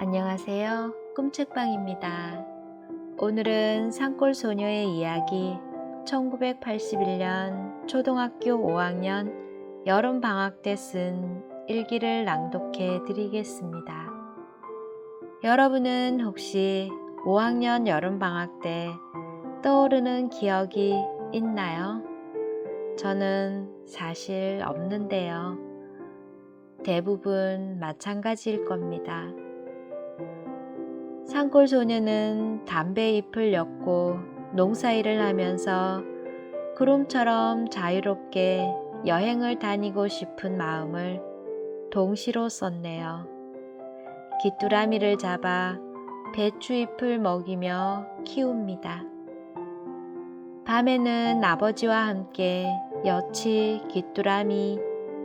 안녕하세요. 꿈책방입니다. 오늘은 산골소녀의 이야기 1981년 초등학교 5학년 여름방학 때 쓴 일기를 낭독해 드리겠습니다. 여러분은 혹시 5학년 여름방학 때 떠오르는 기억이 있나요? 저는 사실 없는데요. 대부분 마찬가지일 겁니다. 산골소녀는 담배 잎을 엮고 농사일을 하면서 구름처럼 자유롭게 여행을 다니고 싶은 마음을 동시로 썼네요. 귀뚜라미를 잡아 배추잎을 먹이며 키웁니다. 밤에는 아버지와 함께 여치, 귀뚜라미,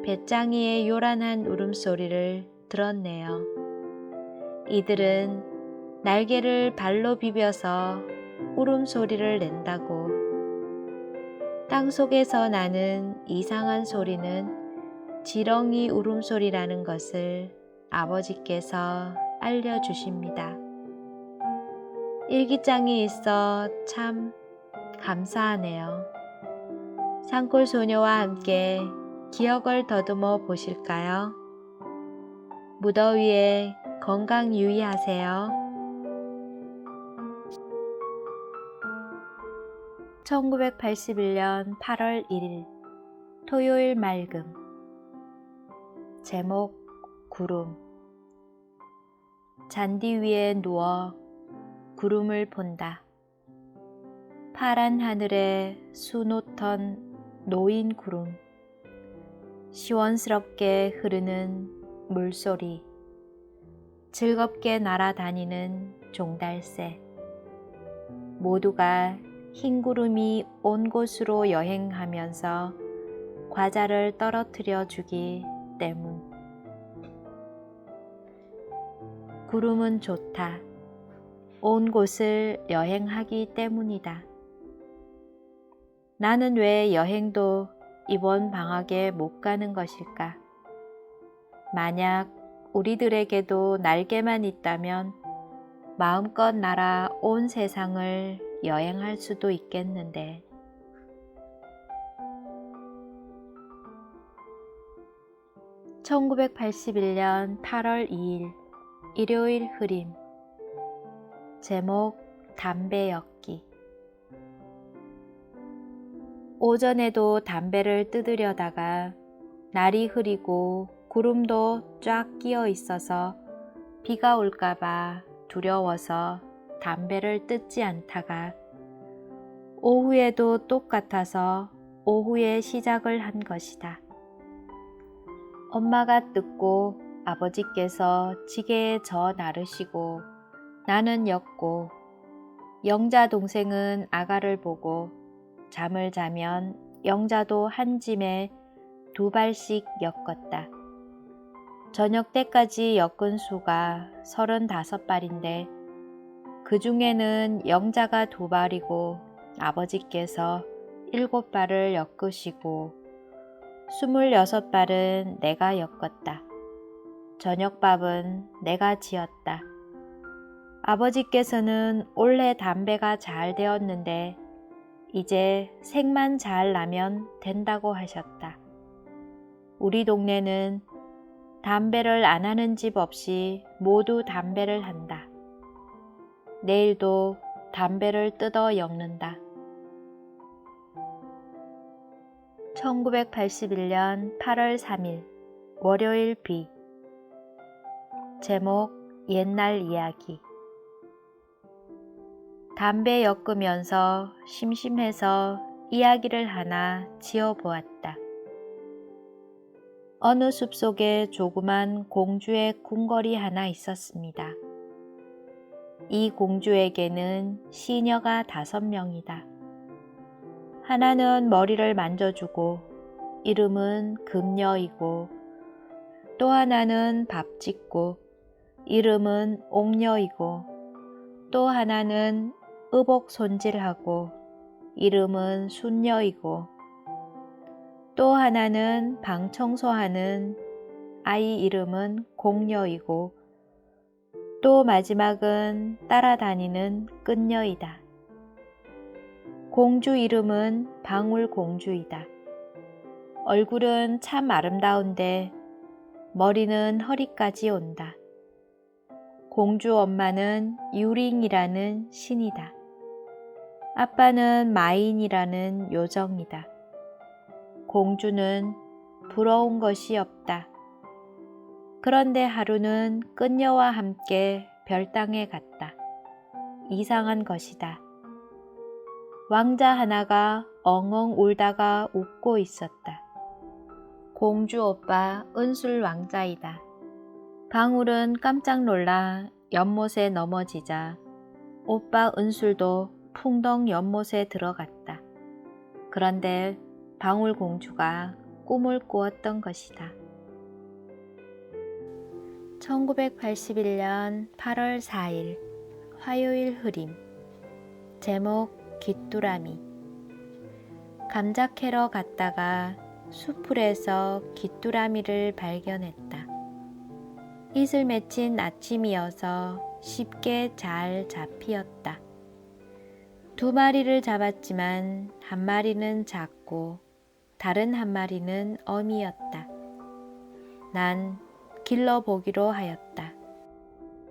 배짱이의 요란한 울음소리를 들었네요. 이들은 날개를 발로 비벼서 울음소리를 낸다고. 땅속에서 나는 이상한 소리는 지렁이 울음소리라는 것을 아버지께서 알려주십니다. 일기장이 있어 참 감사하네요. 산골소녀와 함께 기억을 더듬어 보실까요? 무더위에 건강 유의하세요. 1981년 8월 1일 토요일 맑음. 제목 구름. 잔디 위에 누워 구름을 본다. 파란 하늘에 수놓던 노인 구름. 시원스럽게 흐르는 물소리. 즐겁게 날아다니는 종달새. 모두가 흰 구름이 온 곳으로 여행하면서 과자를 떨어뜨려 주기 때문. 구름은 좋다. 온 곳을 여행하기 때문이다. 나는 왜 여행도 이번 방학에 못 가는 것일까? 만약 우리들에게도 날개만 있다면 마음껏 날아 온 세상을 여행할 수도 있겠는데. (1981년 8월 2일) 일요일 흐림. 제목 담배 엮기. 오전에도 담배를 뜯으려다가 날이 흐리고 구름도 쫙 끼어 있어서 비가 올까봐 두려워서 담배를 뜯지 않다가 오후에도 똑같아서 오후에 시작을 한 것이다. 엄마가 뜯고 아버지께서 지게에 저 나르시고 나는 엮고 영자 동생은 아가를 보고 잠을 자면 영자도 한 짐에 2발씩 엮었다. 저녁 때까지 엮은 수가 35발인데 그 중에는 영자가 2발이고 아버지께서 7발을 엮으시고 26발은 내가 엮었다. 저녁밥은 내가 지었다. 아버지께서는 올해 담배가 잘 되었는데 이제 색만 잘 나면 된다고 하셨다. 우리 동네는 담배를 안 하는 집 없이 모두 담배를 한다. 내일도 담배를 뜯어 엮는다. 1981년 8월 3일 월요일 비. 제목 옛날 이야기. 담배 엮으면서 심심해서 이야기를 하나 지어보았다. 어느 숲속에 조그만 공주의 궁궐이 하나 있었습니다. 이 공주에게는 시녀가 5명이다. 하나는 머리를 만져주고 이름은 금녀이고 또 하나는 밥 짓고 이름은 옥녀이고 또 하나는 의복 손질하고 이름은 순녀이고 또 하나는 방 청소하는 아이 이름은 공녀이고 또 마지막은 따라다니는 끝녀이다. 공주 이름은 방울공주이다. 얼굴은 참 아름다운데 머리는 허리까지 온다. 공주 엄마는 유링이라는 신이다. 아빠는 마인이라는 요정이다. 공주는 부러운 것이 없다. 그런데 하루는 끝녀와 함께 별땅에 갔다. 이상한 것이다. 왕자 하나가 엉엉 울다가 웃고 있었다. 공주 오빠 은술 왕자이다. 방울은 깜짝 놀라 연못에 넘어지자 오빠 은술도 풍덩 연못에 들어갔다. 그런데 방울 공주가 꿈을 꾸었던 것이다. 1981년 8월 4일 화요일 흐림. 제목 귀뚜라미. 감자 캐러 갔다가 수풀에서 귀뚜라미를 발견했다. 이슬 맺힌 아침이어서 쉽게 잘 잡히었다. 2마리를 잡았지만 한 마리는 작고 다른 한 마리는 어미였다. 난 길러보기로 하였다.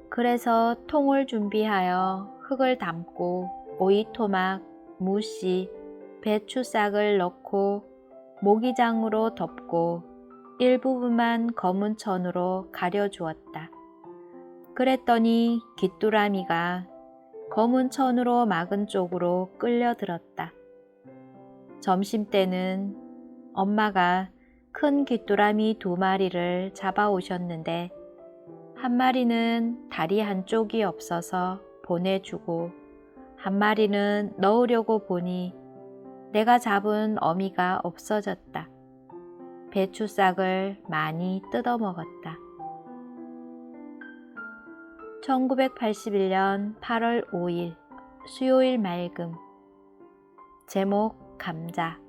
그래서 통을 준비하여 흙을 담고 오이토막, 무씨, 배추싹을 넣고 모기장으로 덮고 일부분만 검은 천으로 가려주었다. 그랬더니 귀뚜라미가 검은 천으로 막은 쪽으로 끌려들었다. 점심때는 엄마가 큰 귀뚜라미 2마리를 잡아오셨는데 한 마리는 다리 한쪽이 없어서 보내주고 한 마리는 넣으려고 보니 내가 잡은 어미가 없어졌다. 배추싹을 많이 뜯어먹었다. 1981년 8월 5일 수요일 맑음. 제목 감자.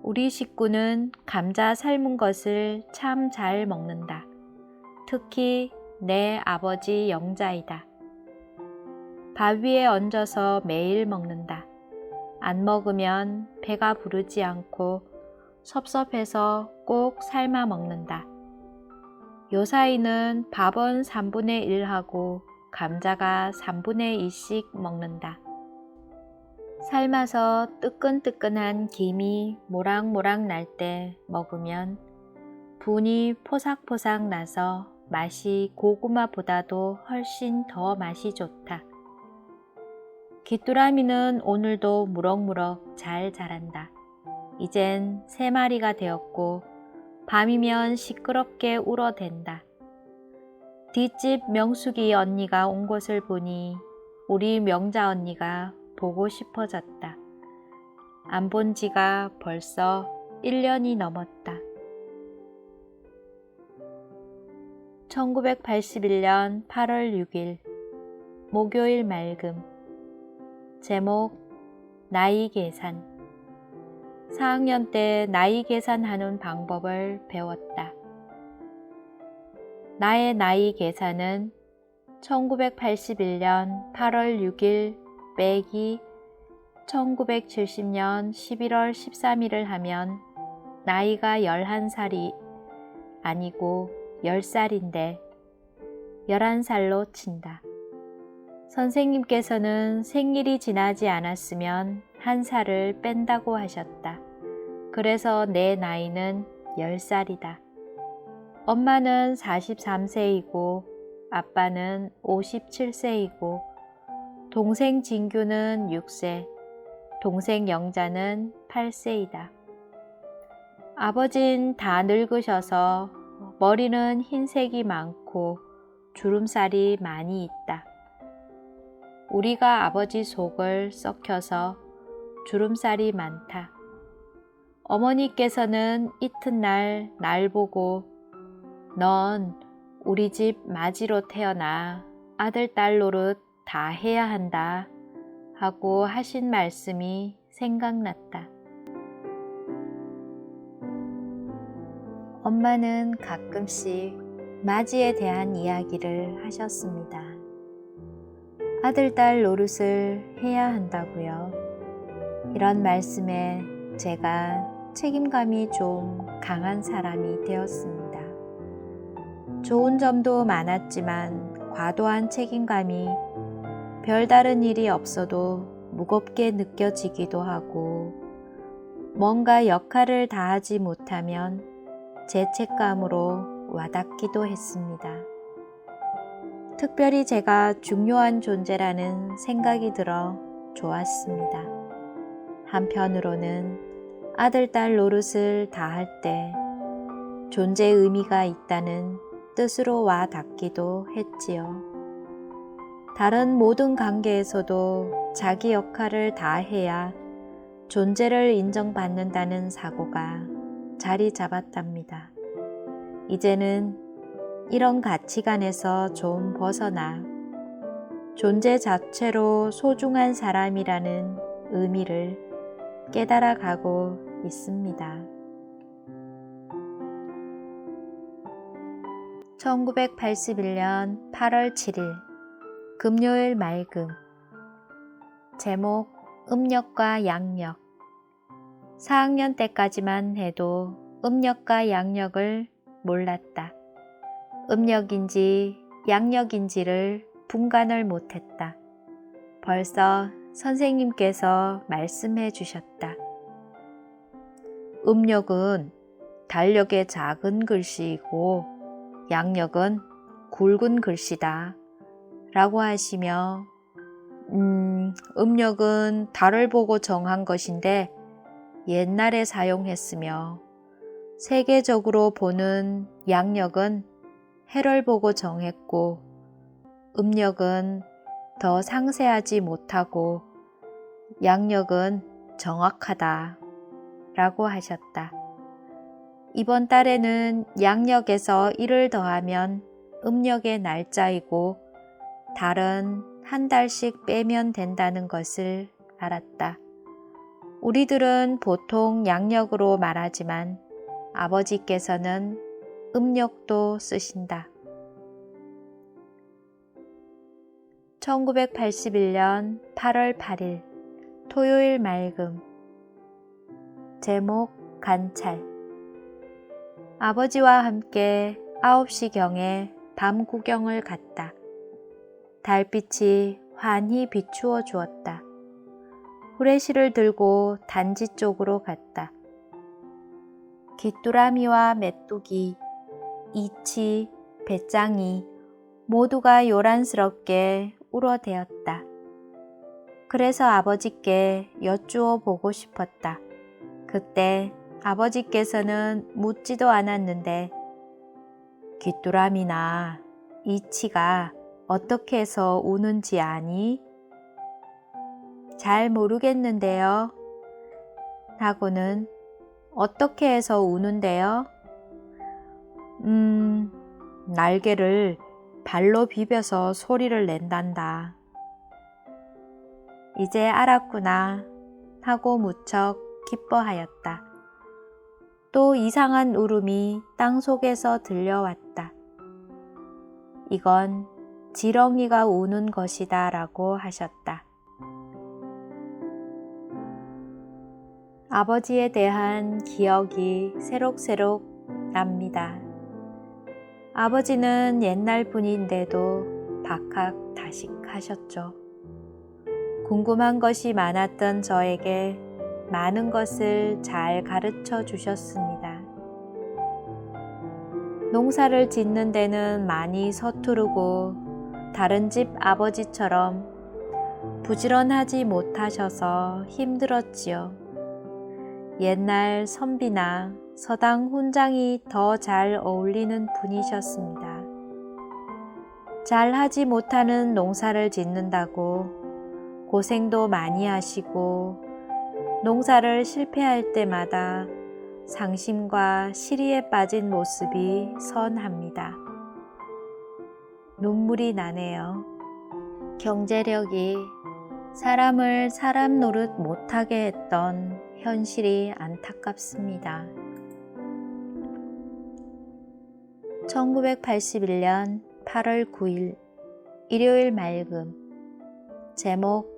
우리 식구는 감자 삶은 것을 참 잘 먹는다. 특히 내 아버지 영자이다. 밥 위에 얹어서 매일 먹는다. 안 먹으면 배가 부르지 않고 섭섭해서 꼭 삶아 먹는다. 요사이는 밥은 3분의 1하고 감자가 3분의 2씩 먹는다. 삶아서 뜨끈뜨끈한 김이 모락모락 날 때 먹으면 분이 포삭포삭 나서 맛이 고구마보다도 훨씬 더 맛이 좋다. 귀뚜라미는 오늘도 무럭무럭 잘 자란다. 이젠 3마리가 되었고 밤이면 시끄럽게 울어댄다. 뒷집 명숙이 언니가 온 것을 보니 우리 명자 언니가 보고 싶어졌다. 안 본 지가 벌써 1년이 넘었다. 1981년 8월 6일 목요일 맑음. 제목 나이 계산. 4학년 때 나이 계산하는 방법을 배웠다. 나의 나이 계산은 1981년 8월 6일 빼기 1970년 11월 13일을 하면 나이가 11살이 아니고 10살인데 11살로 친다. 선생님께서는 생일이 지나지 않았으면 1살을 뺀다고 하셨다. 그래서 내 나이는 10살이다. 엄마는 43세이고 아빠는 57세이고 동생 진규는 6세, 동생 영자는 8세이다. 아버진 다 늙으셔서 머리는 흰색이 많고 주름살이 많이 있다. 우리가 아버지 속을 썩혀서 주름살이 많다. 어머니께서는 이튿날 날 보고 넌 우리 집 마지로 태어나 아들 딸 노릇 다 해야 한다 하고 하신 말씀이 생각났다. 엄마는 가끔씩 맞이에 대한 이야기를 하셨습니다. 아들, 딸 노릇을 해야 한다고요. 이런 말씀에 제가 책임감이 좀 강한 사람이 되었습니다. 좋은 점도 많았지만 과도한 책임감이 별다른 일이 없어도 무겁게 느껴지기도 하고 뭔가 역할을 다하지 못하면 죄책감으로 와닿기도 했습니다. 특별히 제가 중요한 존재라는 생각이 들어 좋았습니다. 한편으로는 아들, 딸 노릇을 다할 때 존재 의미가 있다는 뜻으로 와 닿기도 했지요. 다른 모든 관계에서도 자기 역할을 다해야 존재를 인정받는다는 사고가 자리 잡았답니다. 이제는 이런 가치관에서 좀 벗어나 존재 자체로 소중한 사람이라는 의미를 깨달아가고 있습니다. 1981년 8월 7일 금요일 맑음. 제목 음력과 양력. 4학년 때까지만 해도 음력과 양력을 몰랐다. 음력인지 양력인지를 분간을 못했다. 벌써 선생님께서 말씀해 주셨다. 음력은 달력의 작은 글씨이고 양력은 굵은 글씨다 라고 하시며 음력은 달을 보고 정한 것인데 옛날에 사용했으며 세계적으로 보는 양력은 해를 보고 정했고 음력은 더 상세하지 못하고 양력은 정확하다 라고 하셨다. 이번 달에는 양력에서 1을 더하면 음력의 날짜이고 달은 한 달씩 빼면 된다는 것을 알았다. 우리들은 보통 양력으로 말하지만 아버지께서는 음력도 쓰신다. 1981년 8월 8일 토요일 맑음. 제목 관찰. 아버지와 함께 9시경에 밤 구경을 갔다. 달빛이 환히 비추어 주었다. 후레쉬를 들고 단지 쪽으로 갔다. 귀뚜라미와 메뚜기, 이치, 배짱이 모두가 요란스럽게 울어대었다. 그래서 아버지께 여쭈어 보고 싶었다. 그때 아버지께서는 묻지도 않았는데 귀뚜라미나 이치가 어떻게 해서 우는지 아니? 잘 모르겠는데요. 하고는 어떻게 해서 우는데요? 날개를 발로 비벼서 소리를 낸단다. 이제 알았구나 하고 무척 기뻐하였다. 또 이상한 울음이 땅속에서 들려왔다. 이건 지렁이가 우는 것이다 라고 하셨다. 아버지에 대한 기억이 새록새록 납니다. 아버지는 옛날 분인데도 박학다식하셨죠. 궁금한 것이 많았던 저에게 많은 것을 잘 가르쳐 주셨습니다. 농사를 짓는 데는 많이 서투르고 다른 집 아버지처럼 부지런하지 못하셔서 힘들었지요. 옛날 선비나 서당 훈장이 더 잘 어울리는 분이셨습니다. 잘하지 못하는 농사를 짓는다고 고생도 많이 하시고 농사를 실패할 때마다 상심과 시리에 빠진 모습이 선합니다. 눈물이 나네요. 경제력이 사람을 사람 노릇 못하게 했던 현실이 안타깝습니다. 1981년 8월 9일 일요일 맑음. 제목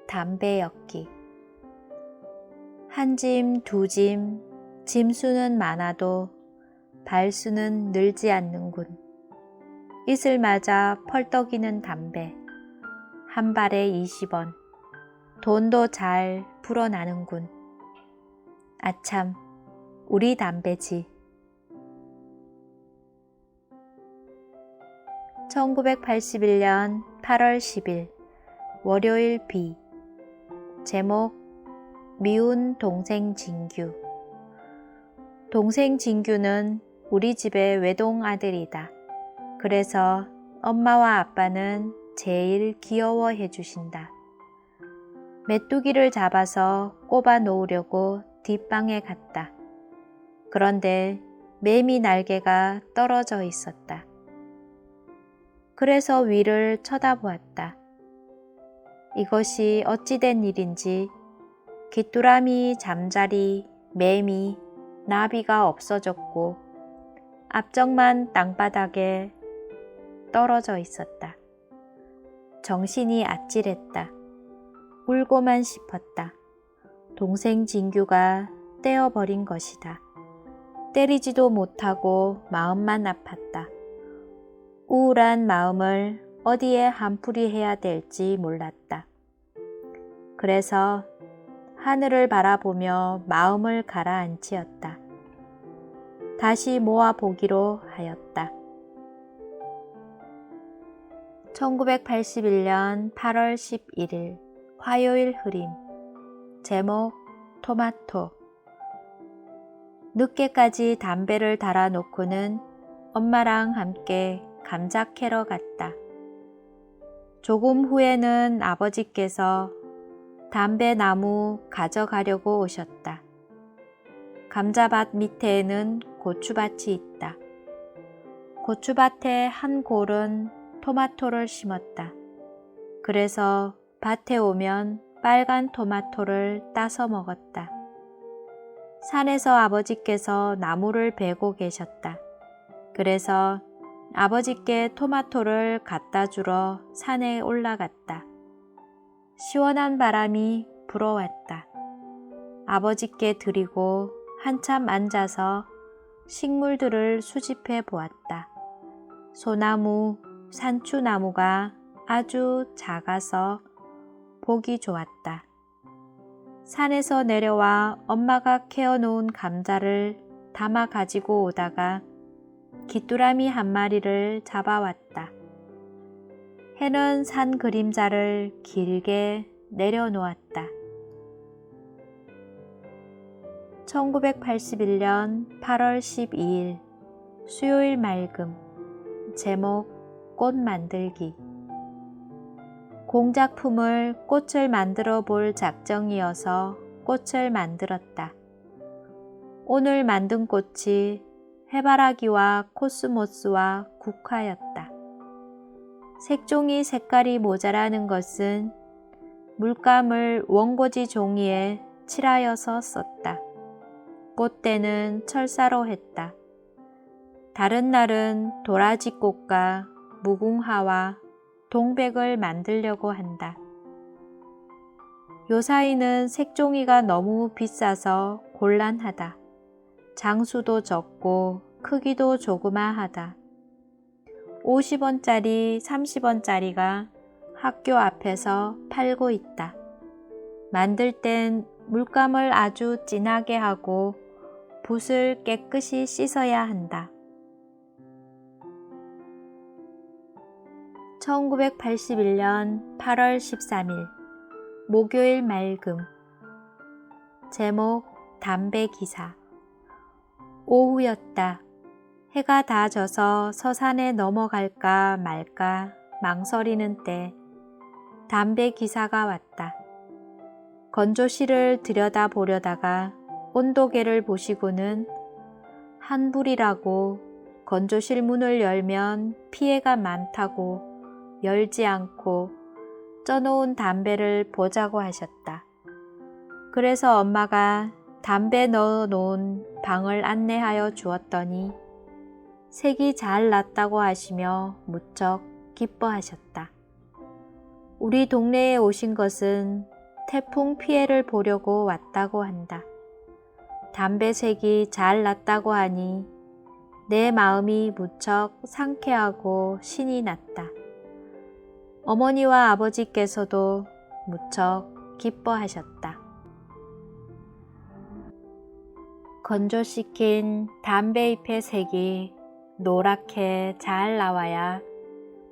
담배 엮기. 한 짐, 두 짐, 짐수는 많아도 발수는 늘지 않는군. 이슬 맞아 펄떡이는 담배. 한 발에 20원. 돈도 잘 불어나는군. 아참, 우리 담배지. 1981년 8월 10일 월요일 비. 제목 미운 동생 진규. 동생 진규는 우리 집의 외동 아들이다. 그래서 엄마와 아빠는 제일 귀여워해 주신다. 메뚜기를 잡아서 꼽아 놓으려고 뒷방에 갔다. 그런데 매미 날개가 떨어져 있었다. 그래서 위를 쳐다보았다. 이것이 어찌된 일인지 귀뚜라미, 잠자리, 매미, 나비가 없어졌고 앞쪽만 땅바닥에 떨어져 있었다. 정신이 아찔했다. 울고만 싶었다. 동생 진규가 떼어버린 것이다. 때리지도 못하고 마음만 아팠다. 우울한 마음을 어디에 한풀이해야 될지 몰랐다. 그래서 하늘을 바라보며 마음을 가라앉히었다. 다시 모아보기로 하였다. 1981년 8월 11일 화요일 흐림. 제목 토마토. 늦게까지 담배를 달아놓고는 엄마랑 함께 감자 캐러 갔다. 조금 후에는 아버지께서 담배 나무 가져가려고 오셨다. 감자밭 밑에는 고추밭이 있다. 고추밭에 한 골은 토마토를 심었다. 그래서 밭에 오면 빨간 토마토를 따서 먹었다. 산에서 아버지께서 나무를 베고 계셨다. 그래서 아버지께 토마토를 갖다 주러 산에 올라갔다. 시원한 바람이 불어왔다. 아버지께 드리고 한참 앉아서 식물들을 수집해 보았다. 소나무, 산추나무가 아주 작아서 보기 좋았다. 산에서 내려와 엄마가 캐어놓은 감자를 담아 가지고 오다가 귀뚜라미 한 마리를 잡아왔다. 해는 산 그림자를 길게 내려놓았다. 1981년 8월 12일 수요일 맑음. 제목 꽃 만들기. 공작품을 꽃을 만들어 볼 작정이어서 꽃을 만들었다. 오늘 만든 꽃이 해바라기와 코스모스와 국화였다. 색종이 색깔이 모자라는 것은 물감을 원고지 종이에 칠하여서 썼다. 꽃대는 철사로 했다. 다른 날은 도라지꽃과 무궁화와 동백을 만들려고 한다. 요사이는 색종이가 너무 비싸서 곤란하다. 장수도 적고 크기도 조그마하다. 50원짜리, 30원짜리가 학교 앞에서 팔고 있다. 만들 땐 물감을 아주 진하게 하고 붓을 깨끗이 씻어야 한다. 1981년 8월 13일 목요일 맑음. 제목 담배 기사. 오후였다. 해가 다 져서 서산에 넘어갈까 말까 망설이는 때 담배 기사가 왔다. 건조실을 들여다보려다가 온도계를 보시고는 한불이라고 건조실 문을 열면 피해가 많다고 열지 않고 쪄놓은 담배를 보자고 하셨다. 그래서 엄마가 담배 넣어 놓은 방을 안내하여 주었더니 색이 잘 났다고 하시며 무척 기뻐하셨다. 우리 동네에 오신 것은 태풍 피해를 보려고 왔다고 한다. 담배 색이 잘 났다고 하니 내 마음이 무척 상쾌하고 신이 났다. 어머니와 아버지께서도 무척 기뻐하셨다. 건조시킨 담배잎의 색이 노랗게 잘 나와야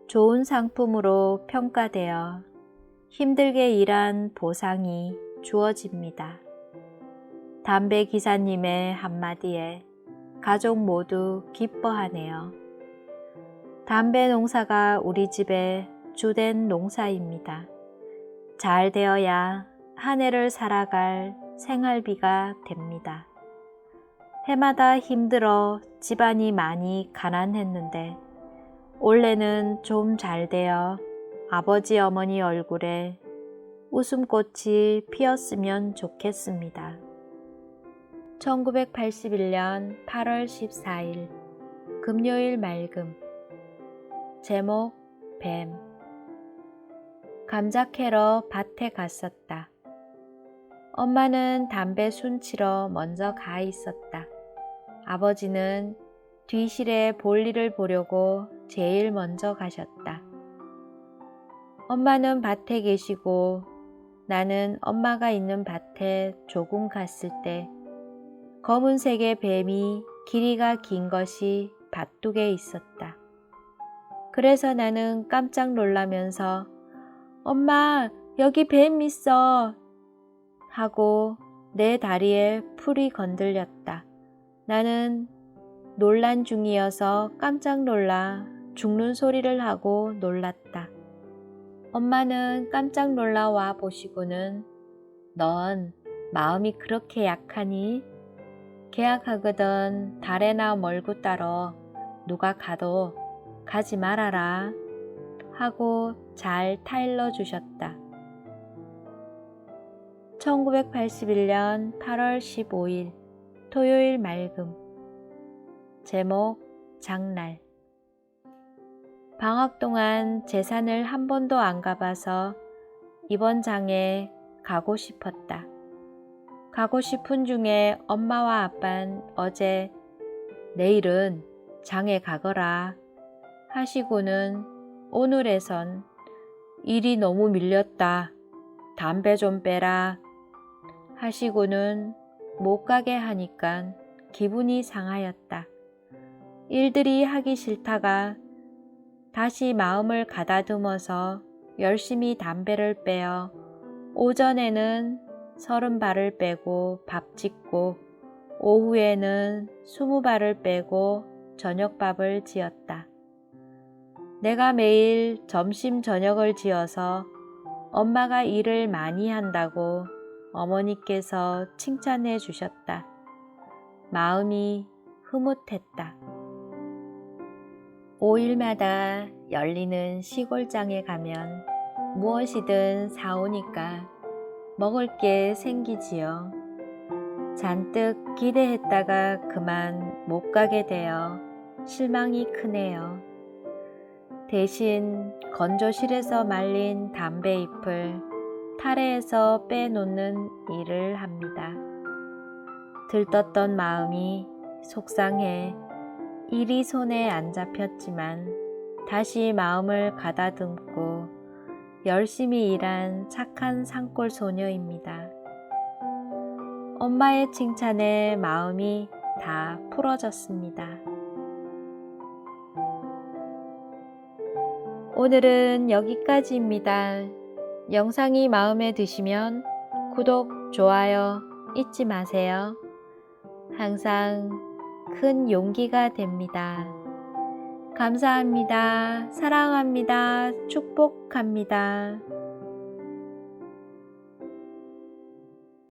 좋은 상품으로 평가되어 힘들게 일한 보상이 주어집니다. 담배 기사님의 한마디에 가족 모두 기뻐하네요. 담배 농사가 우리 집의 주된 농사입니다. 잘 되어야 한 해를 살아갈 생활비가 됩니다. 해마다 힘들어 집안이 많이 가난했는데 올해는 좀 잘 되어 아버지 어머니 얼굴에 웃음꽃이 피었으면 좋겠습니다. 1981년 8월 14일 금요일 맑음. 제목 뱀. 감자 캐러 밭에 갔었다. 엄마는 담배 순치러 먼저 가 있었다. 아버지는 뒤실에 볼일을 보려고 제일 먼저 가셨다. 엄마는 밭에 계시고 나는 엄마가 있는 밭에 조금 갔을 때 검은색의 뱀이 길이가 긴 것이 밭둑에 있었다. 그래서 나는 깜짝 놀라면서 엄마, 여기 뱀 있어! 하고 내 다리에 풀이 건들렸다. 나는 놀란 중이어서 깜짝 놀라 죽는 소리를 하고 놀랐다. 엄마는 깜짝 놀라와 보시고는 넌 마음이 그렇게 약하니? 계약하거든 달에나 멀고 따러 누가 가도 가지 말아라 하고 잘 타일러 주셨다. 1981년 8월 15일 토요일 맑음. 제목 장날. 방학 동안 제산을 한 번도 안 가봐서 이번 장에 가고 싶었다. 가고 싶은 중에 엄마와 아빤 어제 내일은 장에 가거라 하시고는 오늘에선 일이 너무 밀렸다. 담배 좀 빼라 하시고는 못 가게 하니까 기분이 상하였다. 일들이 하기 싫다가 다시 마음을 가다듬어서 열심히 담배를 빼어 오전에는 30발을 빼고 밥 짓고 오후에는 20발을 빼고 저녁밥을 지었다. 내가 매일 점심 저녁을 지어서 엄마가 일을 많이 한다고 어머니께서 칭찬해 주셨다. 마음이 흐뭇했다. 5일마다 열리는 시골장에 가면 무엇이든 사오니까 먹을 게 생기지요. 잔뜩 기대했다가 그만 못 가게 되어 실망이 크네요. 대신 건조실에서 말린 담배잎을 타래에서 빼놓는 일을 합니다. 들떴던 마음이 속상해 일이 손에 안 잡혔지만 다시 마음을 가다듬고 열심히 일한 착한 산골 소녀입니다. 엄마의 칭찬에 마음이 다 풀어졌습니다. 오늘은 여기까지입니다. 영상이 마음에 드시면 구독, 좋아요 잊지 마세요. 항상 큰 용기가 됩니다. 감사합니다. 사랑합니다. 축복합니다.